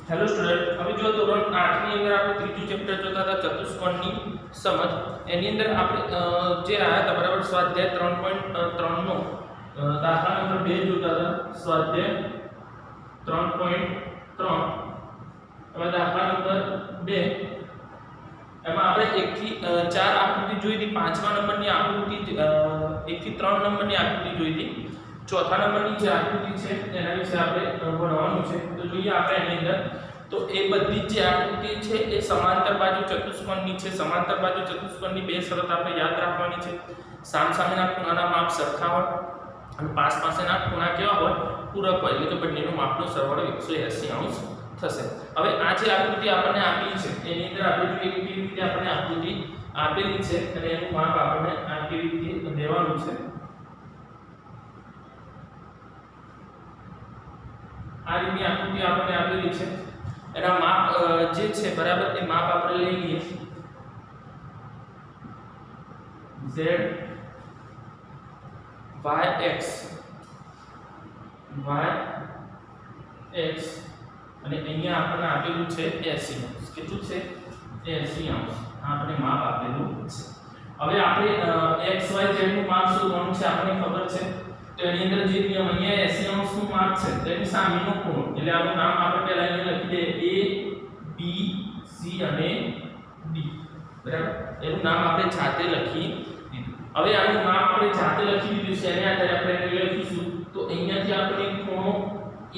Hello student, अभी जो ધોરણ 8 ની અંદર આપણે ત્રીજું ચેપ્ટર જોતા હતા ચતુષ્કોણની સમજ. એની અંદર આપણે જે આયા હતા બરાબર સ્વાધ્યાય 3.3 નો દાખલા નંબર 2 જોતા હતા. સ્વાધ્યાય 3.3 હવે દાખલા નંબર 2 એમાં આપણે 1 થી 4 આકૃતિ જોઈ હતી. 5મા નંબરની આકૃતિ 1 થી 3 નંબરની આકૃતિ જોઈ હતી. ચોથા નંબરની જે આકૃતિ છે એના વિશે આપણે ભણવાનું છે. તો જોઈએ આપણે એની અંદર તો એ બધી જે આકૃતિ છે એ સમાંતર બાજુ ચતુષ્કોણની છે. સમાંતર બાજુ ચતુષ્કોણની બે શરત આપણે યાદ રાખવાની છે. સામસામેના ખૂણાના માપ સરખા હોય અને પાસ પાસેના ખૂણા કેવા હોય? પૂરક હોય. એટલે કે બંનેનું માપનો સરવાળો 180 અંશ થશે. હવે આ જે આકૃતિ આપણને આપી છે એની અંદર આપણે જોઈએ કે કેવી રીતે આપણને આકૃતિ આપેલી છે અને એનું માપ આપણને આ કેવી રીતે લેવાનું છે. આ રીતની આકૃતિ આપણને આપેલી છે. એના માપ જે છે બરાબર એ માપ આપણે લઈ લઈએ. z y x અને અહીંયા આપણને આપેલું છે 80 અંશ. કેટલું છે? 80 અંશ. આપણે માપ આપેલું છે. હવે આપણે x y z નું માપ શોધવાનું છે. આપણને ખબર છે તો એની અંદર જે નિયમ અહીંયા 80 અંશનું માપ છે તેની સામેનો ખૂણો એટલે આનું નામ આપણે પહેલા અહીંયા લખી દઈએ a b c અને d. બરાબર, એનું નામ આપણે જાતે લખી દીધું. હવે આનું નામ આપણે જાતે લખી દીધું છે એને આધારે આપણે એને લખીશું. તો અહીંયાથી આપણે ખૂણો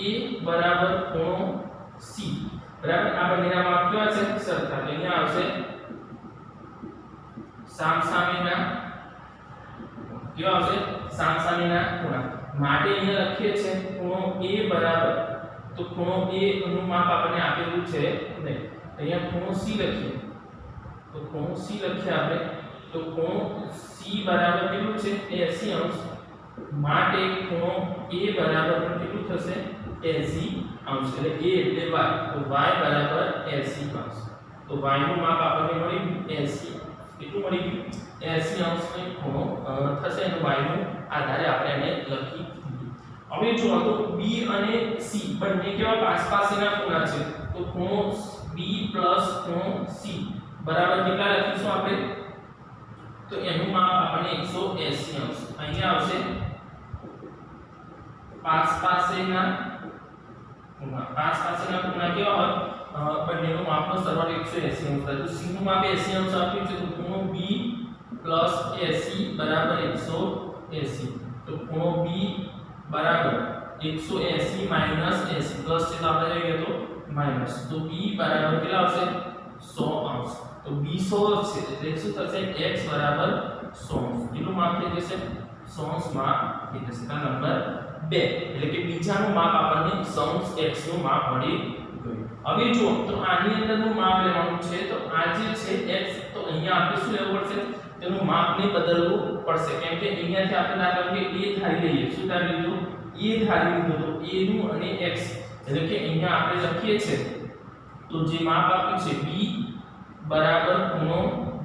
a બરાબર ખૂણો c બરાબર આ બંનેના માપ કેવા છે? સરખા. તો અહીંયા આવશે સામસામેના કેવા આવશે? સામસામેના ખૂણા માટે અહીંયા લખીએ છે ખૂણો a બરાબર તો ખૂણો a નું માપ આપણને આપેલું છે નહીં. અહીંયા ખૂણો c લખીએ તો ખૂણો c લખીએ આપણે તો ખૂણો c બરાબર કેટલું છે? 80 અંશ. માટે ખૂણો a બરાબર કેટલું થશે? 80 અંશ. એટલે a એટલે y તો y બરાબર 80 અંશ. તો y નું માપ આપણને મળી ગયું 80. કેટલું મળી ગયું? 80 અંશનો ખૂણો થશે અને y નું આધારે આપણે એને લખી દીધું. હવે જો તો b અને c બંને કેવા પાસપાસના ખૂણા છે. તો ખૂણો b ખૂણો c બરાબર કેટલા લખીશું આપણે? તો એનું માપ આપણને 180 અંશ. અહીંયા આવશે પાસપાસના ખૂણા. પાસપાસના ખૂણા કેવા હોય? બંનેનો માપનો સરવાળો 180 અંશ થાય. તો c નું માપ 80 અંશ આપ્યું છે તો ખૂણો b 80 બરાબર 180. તો ખૂણો b બરાબર 180 માઈનસ 80 પ્લસ છે તો આપણે લઈએ તો માઈનસ. તો b બરાબર કેટલા આવશે? 100 અંશ. તો b 100 છે એટલે શું થશે? x બરાબર 100 અંશ. કેટલું માપ થઈ જશે? 100 અંશ માપ થઈ જશે. આ નંબર 2 એટલે કે બીજાનું માપ આપણને 100 અંશ x નું માપ મળી ગયું. હવે જો તો આની અંદરનું માપ લેવાનું છે તો આ જે છે x તો અહીંયા આપણે શું લેવું પડશે? તેનું માપને બદલવું પડશે. કેમ કે અહીંયાથી આપણે દાખલા કે a ધારી લઈએ. શું ધારી લીધું? a ધારી લીધું. તો a નું અને x એટલે કે અહીંયા આપણે લખીએ છે તો જે માપ આપ્યું છે b બરાબર ખૂણો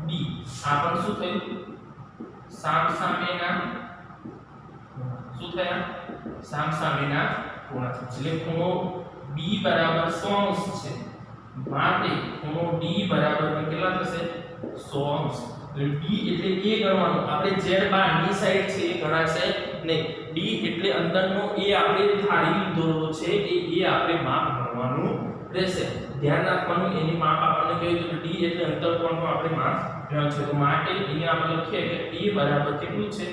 d. આ પણ શું થયું? સામસામેના શું થયા? સામસામેના ખૂણા. એટલે ખૂણો b બરાબર 100 અંશ છે. માટે ખૂણો d બરાબર કેટલા થશે? 100 અંશ. d એટલે a ગણવાનું. આપણે z બહારની સાઈડ છે એ ગણાશે નહીં. d એટલે અંદરનો a આપણે ધારી લીધો છે એ આપણે માપ ગણવાનું રહેશે. ધ્યાન રાખવાનું એની માપ આપણને કહ્યું તો d એટલે અંતરકોણનું આપણે માપ ગણવાનું છે. તો માટે અહીંયા આપણે લખીએ કે a બરાબર કેટલું છે?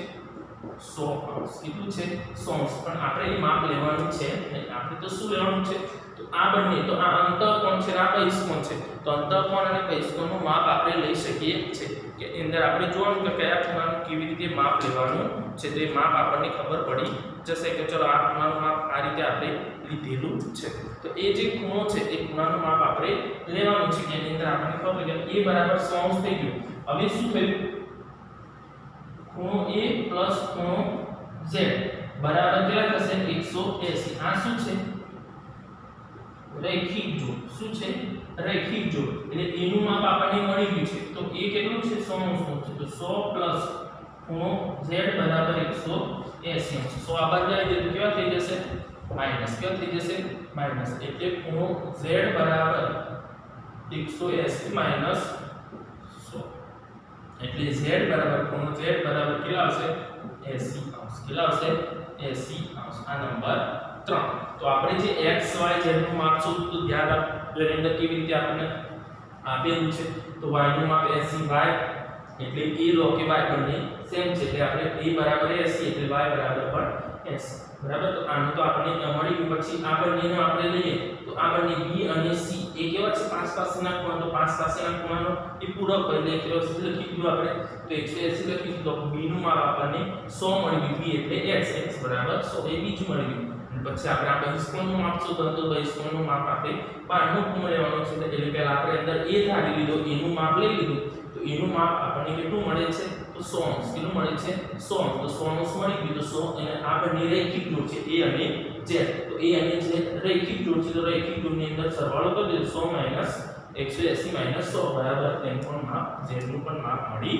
100 અંશ. કેટલું છે? 100 અંશ. પણ આપણે એ માપ લેવાનું છે નહીં. આપણે તો શું લેવાનું છે? તો આ બંને તો આ અંતરકોણ છે આ બહિષ્કોણ છે. તો અંતરકોણ અને બહિષ્કોણનું માપ આપણે લઈ શકીએ છીએ કે અંદર આપણે જોવાનું કે કયા ખૂણાનું કેવી રીતે માપ લેવાનું છે. તો એ માપ આપણને ખબર પડી જશે કે ચલો આ ખૂણાનું માપ આ રીતે આપણે લીધેલું છે. તો એ જે ખૂણો છે એ ખૂણાનું માપ આપણે લેવાનું છે. એની અંદર આપણને ખબર કે a બરાબર 100 અંશ થઈ ગયું. હવે શું થયું? ખૂણો a ખૂણો z બરાબર કેટલા થશે? 180. આ શું છે? રૈખિક જોડ. શું છે? રૈખિક જોડ. એટલે a નું માપ આપણને મળી ગયું છે. તો a કેટલું છે? 100 અંશનું છે. તો 100 ખૂણો z બરાબર 180 અંશ. 100 આ બાજુ આવી જાય તો કેવા થઈ જશે? માઈનસ કે થઈ જશે માઈનસ એટલે ખૂણો z બરાબર 180 માઈનસ 100 એટલે z બરાબર ખૂણો z બરાબર કેટલા આવશે 80 અંશ કેટલા આવશે 80 અંશ આ નંબર 3 તો આપણે જે x y z નું માપ શોધવું તો ધ્યાન રાખજો એની અંદર કેવી રીતે આપણને આપેલું છે તો y નું માપ 80 y એટલે a લો કે y બંને સેમ છે એટલે આપણે a બરાબર 80 એટલે y બરાબર પણ 80 બરાબર તો આનું તો આપણે મળી ગયું પછી આ બંનેનો આપણે લઈએ તો આ બંને b અને c એ કેવા છે પાંચ પાસેના ખૂણા તો પાંચ પાસેના ખૂણાનો એ પૂરક હોય એટલે કેવો છે લખી દીધું આપણે તો 180 લખી દીધું તો b નું માપ આપણને 100 મળી ગયું b એટલે x બરાબર 100 એ બીજું મળી ગયું અને પછી આપણે આ બહિષ્કોણનું માપ શોધવાનું તો બહિષ્કોણનું માપ આપણે બહારનો ખૂણો લેવાનો છે એટલે પહેલા આપણે અંદર a ધારી લીધો એનું માપ લઈ લીધું તો એનું માપ આપણને કેટલું મળે છે તો 100 અંશ કેટલું મળે છે 100 અંશ તો 100 અંશ મળી ગયું તો 100 અને આ બંને રેખિક જોડ છે a અને z તો a અને z રેખિક જોડ છે તો રેખિક જોડની અંદર સરવાળો કરી દો 100 180 100 બરાબર m પણ માપ z નું પણ માપ મળી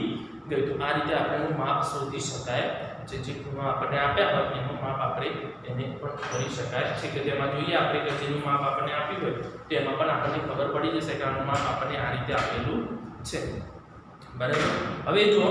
ગયું તો આ રીતે આપણે માપ શોધી શકાય જે ખૂણો આપણને આપ્યા હોય એનું માપ આપણે એને પણ કરી શકાય છે કે તેમાં જોઈએ આપણે કે જેનું માપ આપણને આપ્યું હોય તો એમાં પણ આપણને ખબર પડી જશે કે આનું માપ આપણને આ રીતે આપેલું છે બરાબર હવે જો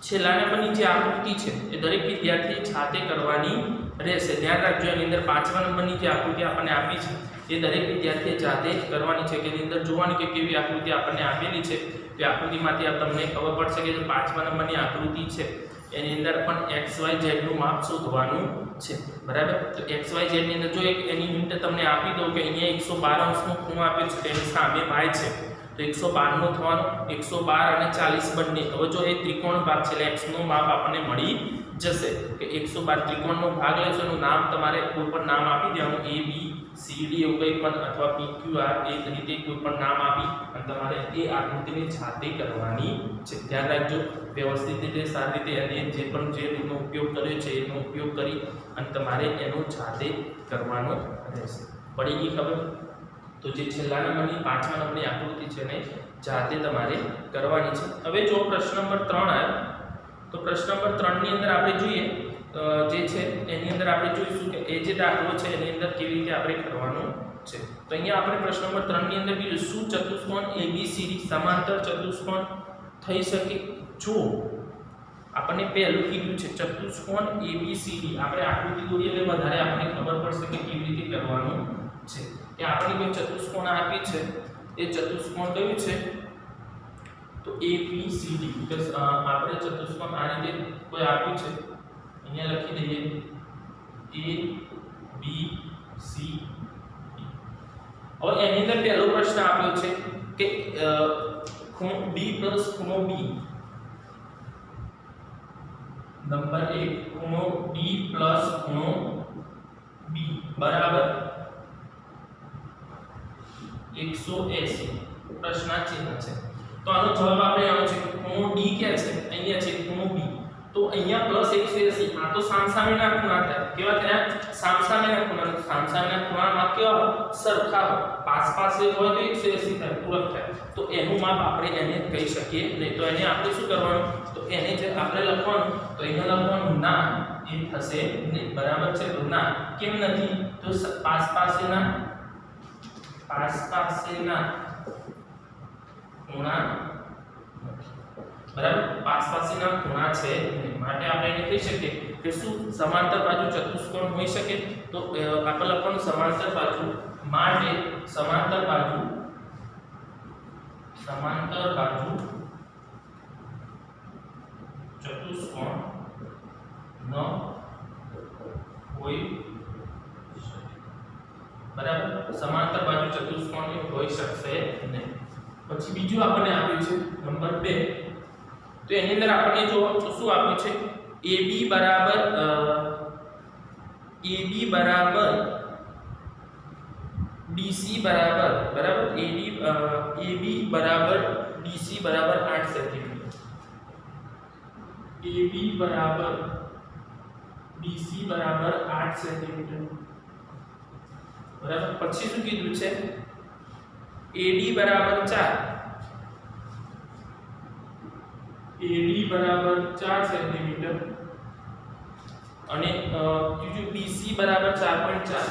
છેલ્લા નંબરની જે આકૃતિ છે એ દરેક વિદ્યાર્થીએ જાતે કરવાની રહેશે ધ્યાન રાખજો એની અંદર 5મા નંબરની જે આકૃતિ આપણને આપી છે એ દરેક વિદ્યાર્થીએ જાતે જ કરવાની છે કે એની અંદર જોવાની કે કેવી આકૃતિ આપણને આપેલી છે તે આકૃતિમાંથી તમને ખબર પડશે કે જે 5મા નંબરની આકૃતિ છે એની અંદર પણ x y z નું માપ શોધવાનું છે બરાબર તો x y z ની અંદર જો એક એની મિનિટ તમને આપી દઉં કે અહીંયા 112 અંશનો ખૂણો આપેલો છે તેની સામે y છે તો 112 નો થવાનો 112 અને 40 બંને હવે જો એ ત્રિકોણ ભાગ છે એટલે x નું માપ આપણને મળી જશે કે 112 ત્રિકોણનો ભાગ લેશો એનું નામ તમારે કોઈ પણ નામ આપી દેવાનું a b c d એવું કંઈ પણ અથવા p q r એ રીતે કોઈ પણ નામ આપી અને તમારે એ આકૃતિને જાતે કરવાની છે ધ્યાન રાખજો વ્યવસ્થિત રીતે સારી રીતે અને જે પણ જે રીતનો ઉપયોગ કર્યો છે એનો ઉપયોગ કરી અને તમારે એનો જાતે કરવાનો રહેશે પડી ગઈ ખબર તો જે છેલ્લા નંબરની 5મા નંબરની આકૃતિ છે ને જાતે તમારે કરવાની છે હવે જો પ્રશ્ન નંબર 3 આવ્યો તો પ્રશ્ન નંબર 3 ની અંદર આપણે જોઈએ જે છે એની અંદર આપણે જોઈશું કે એ જે દાખલો છે એની અંદર કેવી રીતે આપણે કરવાનું છે તો અહીંયા આપણે પ્રશ્ન નંબર 3 ની અંદર કીધું શું ચતુષ્કોણ ABCD સમાંતર ચતુષ્કોણ થઈ શકે જો આપણને પહેલું કીધું છે ચતુષ્કોણ ABCD આપણે આકૃતિ દોરીએ એટલે વધારે આપણને ખબર પડશે કે કેવી રીતે કરવાનું છે કે આપણે કોઈ ચતુષ્કોણ આપી છે એ ચતુષ્કોણ કયું છે તો ABCD કે આપણે ચતુષ્કોણ આ રીતે કોઈ આપ્યું છે અહીંયા લખી દઈએ A B C D હવે એની અંદર પહેલો પ્રશ્ન આપ્યો છે કે ખૂણો B પ્લસ ખૂણો B નંબર 1 ખૂણો D પ્લસ ખૂણો B બરાબર 180 પ્રશ્નાર્થ ચિહ્ન છે તો આનો જવાબ આપણે આનો છે કે ખૂણો D ક્યાં છે અહીંયા છે ખૂણો B તો અહીંયા પ્લસ 180 આ તો સામસામેના ખૂણા થાય કેવા થયા સામસામેના ખૂણામાં કેવા સરખા હોય પાસ પાસે હોય તો 180 થાય પૂરક થાય તો એનું માપ આપણે એને કહી શકીએ નહીં તો એને આપણે શું કરવાનું તો એને જે આપણે લખવાનું તો અહીંયા લખવાનું ના એ થશે નહીં બરાબર છે તો ના કેમ નથી તો પાસ પાસેના ખૂણા બરાબર પાસ પાસેના ખૂણા છે માટે આપણે એને કહી શકીએ કે શું સમાંતર બાજુ ચતુષ્કોણ હોઈ શકે તો આપણે લખવાનું સમાંતર બાજુ માટે સમાંતર બાજુ ચતુષ્કોણ ન હોઈ બરાબર સમાંતર બાજુ ચતુષ્કોણ હોઈ શકશે નહીં પછી બીજું આપણને આપ્યું છે નંબર 2 તો એની અંદર આપણને જો શું આપ્યું છે AB બરાબર DC બરાબર AB બરાબર DC બરાબર 8 સેન્ટીમીટર AB બરાબર DC બરાબર 8 સેન્ટીમીટર બરાબર પછી શું કીધું છે AD બરાબર 4 બરાબર 4 સેન્ટીમીટર અને ત્રીજું BC બરાબર 4.4,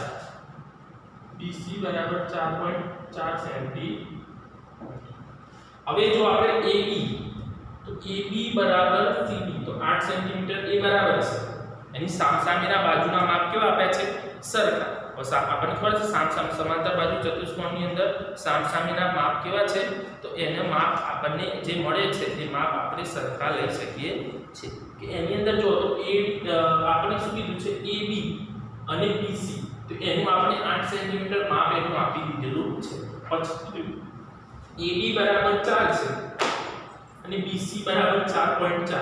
BC બરાબર 4.4 સેન્ટીમીટર. હવે જો આપણે AB, તો AB બરાબર CD, તો 8 સેન્ટીમીટર એ બરાબર છે. એની સામસામેના બાજુના માપ કેવા આપ્યા છે? સરખા. આપણને ખબર છે સમાંતર બાજુ ચતુષ્કોણની અંદર સામસામેના માપ કેવા છે? તો એના માપ આપણને જે મળે છે તે માપ આપણે સરખા લઈ શકીએ છીએ. કે એની અંદર જો તો આપણે શું કીધું છે? AB અને BC, તો એનું આપણે 8 સેન્ટીમીટર માપ એનું આપી દીધેલું છે. પછી AB બરાબર 4 છે અને BC બરાબર 4.4.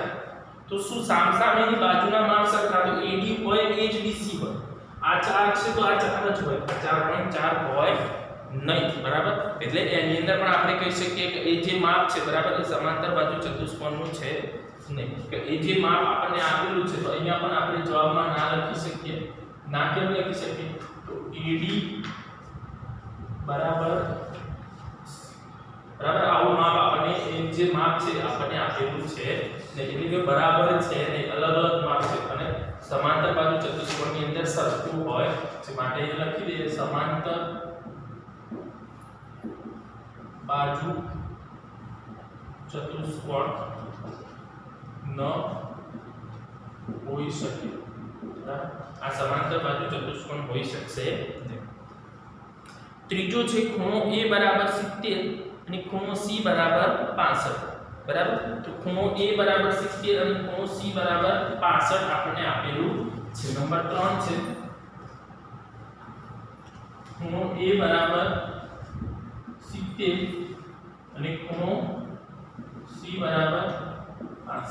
તો શું સામસામેની બાજુના માપ સરખા? તો AD હોય એ જ BC હોય. આ 4 છે તો આ 4 જ હોય, 4.4 હોય નહીં. બરાબર. એટલે એની અંદર પણ આપણે કહી શકીએ કે એ જે માપ છે બરાબર એ સમાંતર બાજુ ચતુષ્કોણનું છે નહીં. કે એ જે માપ આપણને આપેલું છે તો અહીંયા પણ આપણે જવાબમાં ના લખી શકીએ. ના કેમ લખી શકીએ? તો AD બરાબર આવું માપ આપણને એ જે માપ છે આપણને આપેલું છે ને, એટલે કે બરાબર છે ને અલગ અલગ માપ છે અને સમાંતર બાજુ ચતુષ્કોણની અંદર સરખું હોય છે. માટે એ લખી દઈએ સમાંતર બાજુ ચતુષ્કોણ ન હોઈ શકે. આ સમાંતર બાજુ ચતુષ્કોણ હોઈ શકશે નહીં. ત્રીજો છે ખૂણો A બરાબર 70 અને ખૂણો C બરાબર 65. બરાબર. તો ખૂણો A બરાબર 70 અને ખૂણો C બરાબર 65 આપણને આપેલું છે. નંબર 3 છે ખૂણો A બરાબર 70 અને ખૂણો C બરાબર 65.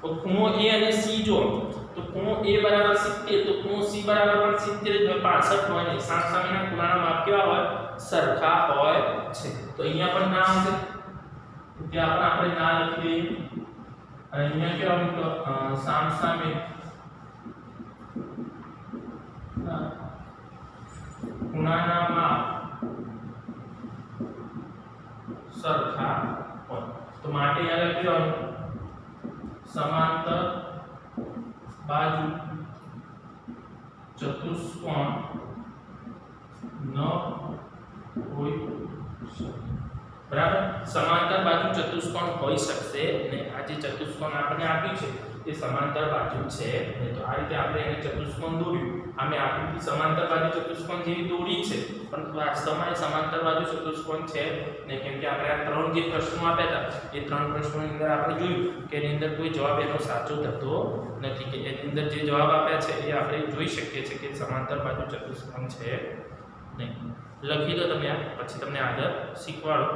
તો ખૂણો A અને C જો તો ખૂણો A બરાબર 70 તો ખૂણો C બરાબર પણ 70 જ હોય, 65 હોય નહીં. સામસામેના ખૂણાના માપ કેવા હોય? સરખા હોય છે. તો અહીંયા પણ ના આવશે, ત્યાં પણ આપણે ના લખી દઈએ. અને અહીંયા કેવા મિત્રો સામસામે ખૂણાના માપ સરખા હોય. તો માટે અહીંયા લખી સમાંતર બાજુ ચતુષ્કોણ ન હોઈ શકે. બરાબર. સમાંતર બાજુ ચતુષ્કોણ હોઈ શકશે ને. આ જે ચતુષ્કોણ આપણે આપ્યું છે એ સમાંતર બાજુ છે ને. તો આ રીતે આપણે એને ચતુષ્કોણ દોર્યું. અમે આકૃતિ સમાંતર બાજુ ચતુષ્કોણ જેવી દોરી છે પણ વાસ્તવમાં એ સમાંતર બાજુ ચતુષ્કોણ છે ને. કેમ કે આપણે આ ત્રણ જે પ્રશ્નો આપ્યા હતા એ ત્રણ પ્રશ્નોની અંદર આપણે જોયું કે એની અંદર કોઈ જવાબ એનો સાચો થતો નથી. કે એની અંદર જે જવાબ આપ્યા છે એ આપણે જોઈ શકીએ છીએ કે સમાંતર બાજુ ચતુષ્કોણ છે નહીં. લખી દો તમે, પછી તમને આગળ શીખવાડો.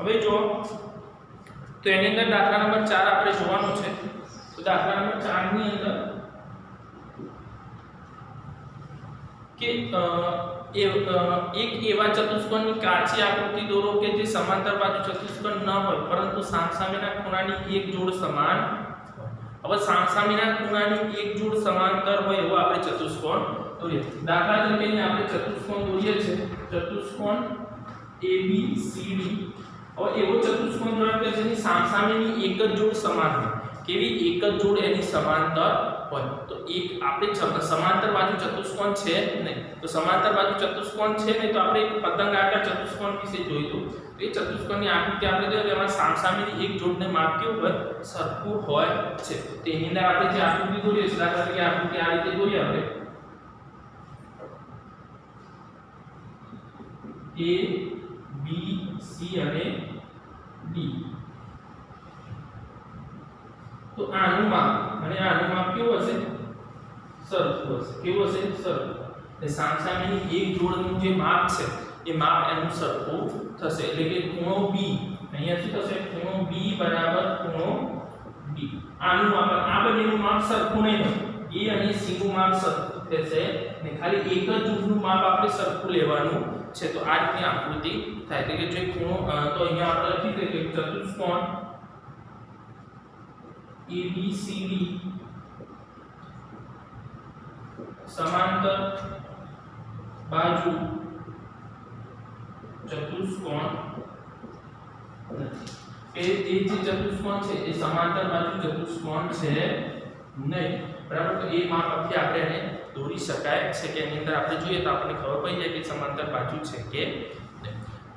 હવે જો તો એની અંદર દાખલા નંબર 4 આપણે જોવાનું છે. તો દાખલા નંબર 4 ની અંદર કે એક એવા ચતુષ્કોણની કાચી આકૃતિ દોરો કે જે સમાંતર બાજુ ચતુષ્કોણ ન હોય પરંતુ સામસામેના ખૂણાની એક જોડ સમાન હોય. હવે સામસામેના ખૂણાની એક જોડ સમાંતર હોય એવો આપણે ચતુષ્કોણ દોરીએ. દાખલા તરીકે આપણે ચતુષ્કોણ દોરીએ છે, ચતુષ્કોણ ABCD. હવે એવો ચતુષ્કોણ દોરો કે જેની સામસામેની એક જ જોડ સમાન હોય. કેવી? એક જ જોડ એની સમાંતર હોય. તો એક આપણે સમાંતર બાજુ ચતુષ્કોણ છે નહીં, તો સમાંતર બાજુ ચતુષ્કોણ છે નહીં તો આપણે એક પતંગાકાર ચતુષ્કોણ વિશે જોઈતું. તો એ ચતુષ્કોણની આકૃતિ આપણે જોઈએ એમાં સામસામેની એક જોડને માપ કેવું હોય? સરખું હોય છે. તો એની અંદર આપણે જે આકૃતિ દોરીએ છીએ, દાખલા તરીકે આકૃતિ આ રીતે દોરીએ આપણે A B C અને D. તો આનું માપ અને આનું માપ કેવું હશે? સરખું હશે. કેવું હશે? સરખું. એટલે સામસામેની એક જોડનું જે માપ છે એ માપ એનું સરખું થશે. એટલે કે ખૂણો B અહીંયા શું થશે? ખૂણો B બરાબર ખૂણો D. આનું માપ, આ બંનેનું માપ સરખું નહીં હોય. A અને C નું માપ સરખું થશે ને ખાલી એક જ જોડનું માપ આપણે સરખું લેવાનું છે. તો આ રીતની આકૃતિ થાય. એટલે કે જે ખૂણો તો અહીંયા આપણે લખી દઈએ કે ચતુષ્કોણ ABCD સમાંતર બાજુ ચતુષ્કોણ નથી. એ જે ચતુષ્કોણ છે એ સમાંતર બાજુ ચતુષ્કોણ છે નહીં. બરાબર. તો એ માપ પરથી આપણે એને દોરી શકાય છે કે એની અંદર આપણે જોઈએ તો આપણને ખબર પડી જાય કે સમાંતર બાજુ છે કે નહીં.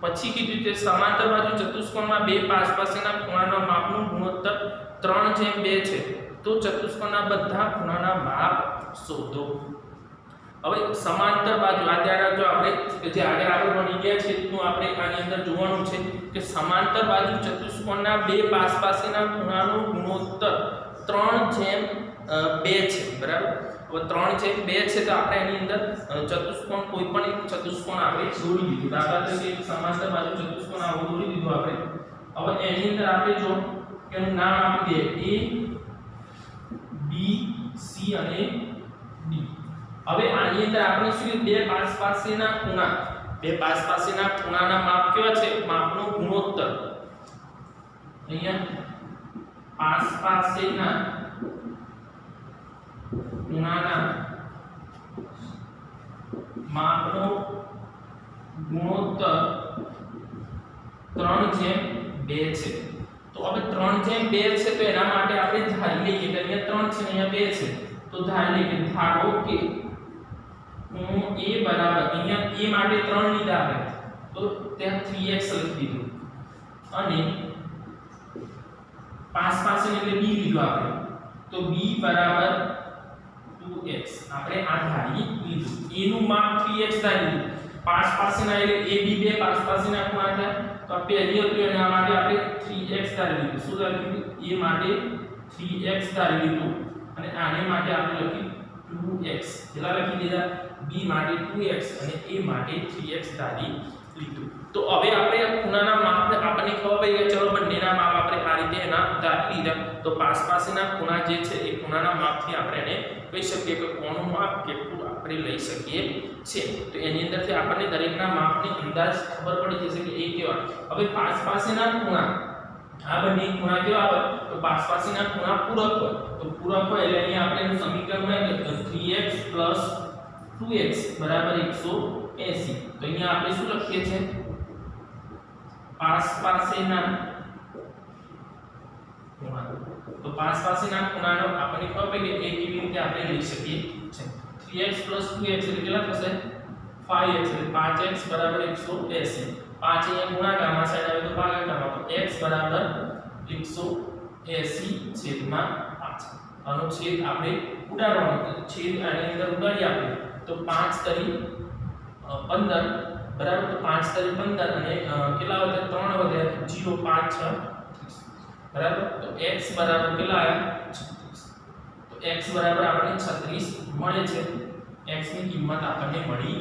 પછી કીધું કે સમાંતર બાજુ ચતુષ્કોણમાં બે પાસેના ખૂણાના માપનું ગુણોત્તર 3:2 છે. તો ચતુષ્કોણના બધા ખૂણાના માપ શોધો. હવે સમાંતર બાજુ આ ધ્યાન રાખજો આપણે કે જે આગળ બની ગયા છે તો આપણે આની અંદર જોવાનું છે કે સમાંતર બાજુ ચતુષ્કોણના બે પાસેના ખૂણાનો ગુણોત્તર 3:2 છે. બરાબર. હવે 3:2 છે તો આપણે એની અંદર ચતુષ્કોણ કોઈ પણ એક ચતુષ્કોણ આપણે દોરી દીધું. દાખલા તરીકે એક સમાંતર બાજુ ચતુષ્કોણ આવું દોરી દીધું આપણે. હવે એની અંદર આપણે જો કે એનું નામ આપી દઈએ A B C અને D. હવે આની અંદર આપણે શું બે પાસેના ખૂણાના માપ કેવા છે? માપનો ગુણોત્તર. અહીંયા પાસેના ખૂણાના માપનો ગુણોત્તર 3:2 છે. તો હવે 3:2 છે તો એના માટે આપણે ધારી લઈએ કે અહીંયા 3 છે અહીંયા 2 છે. તો ધારી લઈએ કે ધારો કે હું A બરાબર અહીંયા A માટે 3 લીધા આપણે તો ત્યાં 3x લખી દીધું અને પાસે એટલે B લીધું આપણે તો B બરાબર 2x આપણે આ ધારી લીધું. A નું માપ 3x ધારી લીધું. પાસેના એટલે AB બે પાસેના ખૂણા થયા તો આ પહેલી હતું એના માટે આપણે 3x ધારી લીધું. શું ધારી લીધું? A માટે 3x ધારી લીધું અને આને માટે આપણે લખી 2x. કેટલા લખી દીધા? B માટે 2x અને A માટે 3x ધારી લીધું. તો હવે આપણે આ ખૂણાના માપ આપણને ખબર પડી કે ચલો બંનેના માપ આપણે આ રીતે એના ધારી લીધા. તો પાસેના ખૂણા જે છે એ ખૂણાના માપથી આપણે એને કહી શકીએ કે કોણનું માપ કેટલું આપણે લઈ શકીએ છે. તો એની અંદરથી આપણને દરેકના માપની અંદાજ ખબર પડી જશે કે એ કેવા. હવે પાસેના ખૂણા આ બંને ખૂણા કેવા હોય? તો પાસેના ખૂણા પૂરક હોય. તો પૂરક હોય એટલે અહીંયા આપણે એનું સમીકરણ લખીએ 3x + 2x બરાબર 180. તો અહીંયા આપણે શું લખીએ છીએ? પાસેના ખૂણા. તો પાસેના ખૂણાનો આપણને ખબર પડી કે એ કેવી રીતે આપણે લઈ શકીએ છે. 3x + 2x એટલે કેટલા થશે? 5x એટલે 5x બરાબર 180. 5 અહીંયા ગુણાકારમાં સાઈડ આવે તો ભાગાકારમાં તો x બરાબર 180/5. આનો છેદ આપણે ઉડાડવાનો. છેદ આની અંદર ઉડાડી આપણે તો 5 તરી 15 બરાબર. તો 5 તરી 15 અને કેટલા વધે? 3 વધે 0 5 6 બરાબર. તો x બરાબર કેટલા આવ્યા? 36. તો x બરાબર આપણને 36 મળે છે. x ની કિંમત આપણને મળી.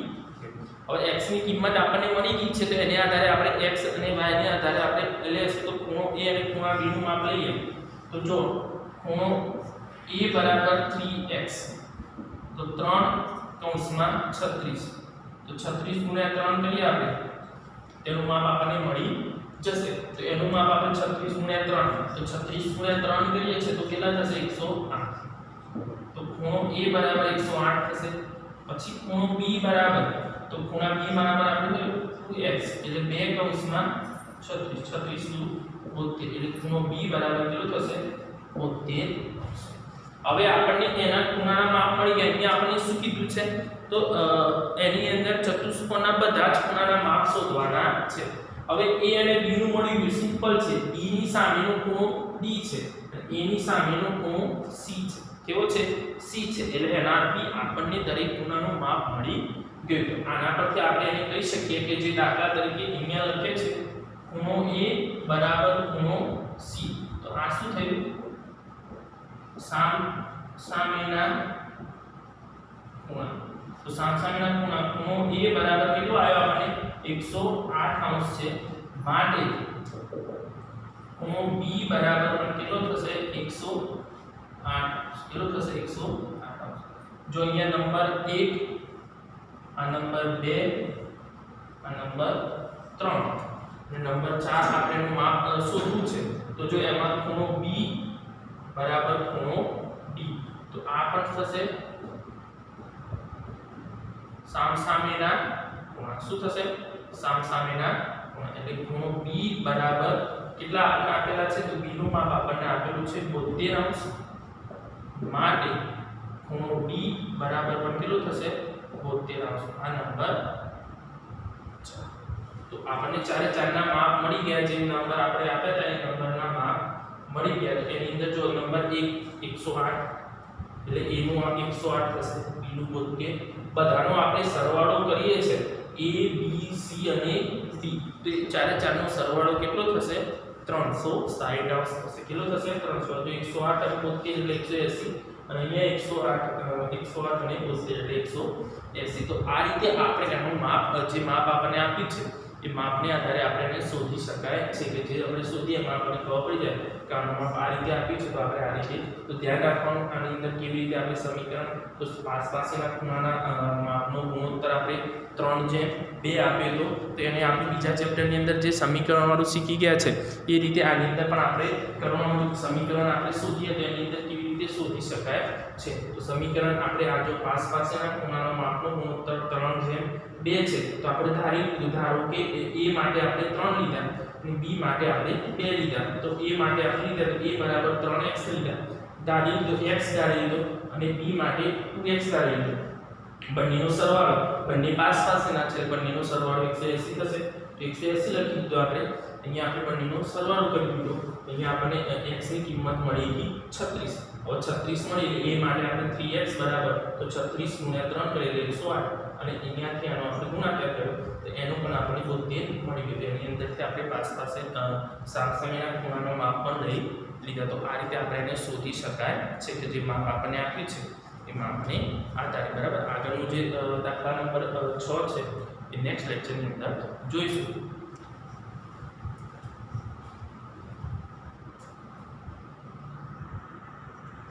હવે x ની કિંમત આપણને મળી ગઈ છે તો એના આધારે આપણે x અને y ને આધારે આપણે લેશું તો ખૂણો a અને ખૂણા b નું માપ લઈએ તો જો ખૂણો a બરાબર 3x તો 3 કૌંસમાં 36 તો 36 ગુણ્યા 3 કરીએ આપણે તેનું માપ આપણને મળી જશે તો એનું માપ આપણે 36 ગુણ્યા 3 તો 36 ગુણ્યા 3 કરીએ છે તો કેટલા થશે 108 તો ખૂણો a બરાબર 108 થશે પછી ખૂણો b બરાબર તો ખૂણા b બરાબર આપણે 2x એટલે 2 કૌંસમાં 36 36 નું 72 એટલે ખૂણો b બરાબર કેટલો થશે 72 હવે આપણને એના ખૂણાના માપ મળી ગયા અહીંયા આપણને શું કીધું છે તો એની અંદર ચતુષ્કોણના બધા જ ખૂણાના માપ શોધવાના છે હવે a અને b નું મળી ગયું સિમ્પલ છે b ની સામેનો ખૂણો d છે અને a ની સામેનો ખૂણો c છે કેવો છે c છે એટલે એનાથી આપણને દરેક ખૂણાનું માપ મળી ગયું તો આના પરથી આપણે એને કહી શકીએ કે જે દાખલા તરીકે અહીંયા લખે છે ખૂણો a બરાબર ખૂણો c તો આ શું થયું સામેના ખૂણા તો સામેના ખૂણા ખૂણો a બરાબર કેટલો આવ્યો આપણને 108 અંશ છે માટે ખૂણો b બરાબર પણ કેટલો થશે 108 કેટલો થશે 108 અંશ જો અહીંયા નંબર 1 આ નંબર 2 આ નંબર 3 અને નંબર 4 આપણે એનું માપ શોધવું છે તો જો એમાં ખૂણો b બરાબર ખૂણો d તો આ પણ થશે સામસામેના ખૂણા શું થશે સામસામેના ખૂણા એટલે ખૂણો b બરાબર કેટલા આપણે આપેલા છે તો b નું માપ આપણને આપેલું છે 72 અંશ માટે ખૂણો d બરાબર પણ કેટલો થશે 72 અંશ આ નંબર 4 તો આપણને ચારે ચારના માપ મળી ગયા જે નંબર આપણે આપ્યા હતા એ નંબરના માપ મળી ગયા તો એની અંદર જો નંબર 1 108 એટલે a નું માપ 108 થશે b નું 72 બધાનો આપણે સરવાળો કરીએ છે a b c અને d તો ચારે ચારનો સરવાળો કેટલો થશે 360 અંશ થશે કેટલો થશે 300 તો 108 અને 72 એટલે 180 અને અહીંયા 108 અને 72 એટલે 180 તો આ રીતે આપણે એનું માપ જે માપ આપણને આપ્યું છે એ માપને આધારે આપણે એને શોધી શકાય છે કે જે આપણે શોધીએ એમાં આપણને ખબર પડી જાય કે આનું માપ આ રીતે આપ્યું છે તો આપણે આ રીતે તો ધ્યાન રાખવાનું આની અંદર કેવી રીતે આપણે સમીકરણ તો પાસેના ખૂણાના માપનો ગુણોત્તર આપણે 3:2 આપ્યો તો એને આપણે બીજા ચેપ્ટરની અંદર જે સમીકરણ વાળું શીખી ગયા છે એ રીતે આની અંદર પણ આપણે કરવાનું સમીકરણ આપણે શોધીએ તો એની અંદર કેવી રીતે શોધી શકાય છે તો સમીકરણ આપણે આ જો પાસેના ખૂણાનો માપનો ગુણોત્તર 3:2 છે તો આપણે ધારો કે a માટે આપણે 3 લીધા અને b માટે આપણે 2 લીધા તો a માટે આપણે લીધા તો a બરાબર 3x લીધા ધારી લીધો x ધારી લીધો અને b માટે 2x ધારી લીધો બંનેનો સરવાળો બંને પાસેના છે બંનેનો સરવાળો 180 થશે તો 180 લખી દીધો આપણે અહીંયા આપણે બંનેનો સરવાળો કરી દીધો અહીંયા આપણને x ની કિંમત મળી ગઈ 36 હવે 36 મળી a માટે આપણે 3x બરાબર તો 36 ગુણ્યા 3 કરીએ એટલે 108 અને અહીંયાથી આનો આપણે ગુણાકાર કર્યો તો એનું પણ આપણે 72 મળી ગયું એની અંદરથી આપણે પાસે સામેના ખૂણાનો માપ પણ લઈ લીધા તો આ રીતે આપણે એને શોધી શકાય છે કે જે માપ આપણને આપ્યું છે એ માપને આધારે બરાબર આગળનું જે દાખલા નંબર 6 છે એ નેક્સ્ટ લેક્ચરની અંદર જોઈશું.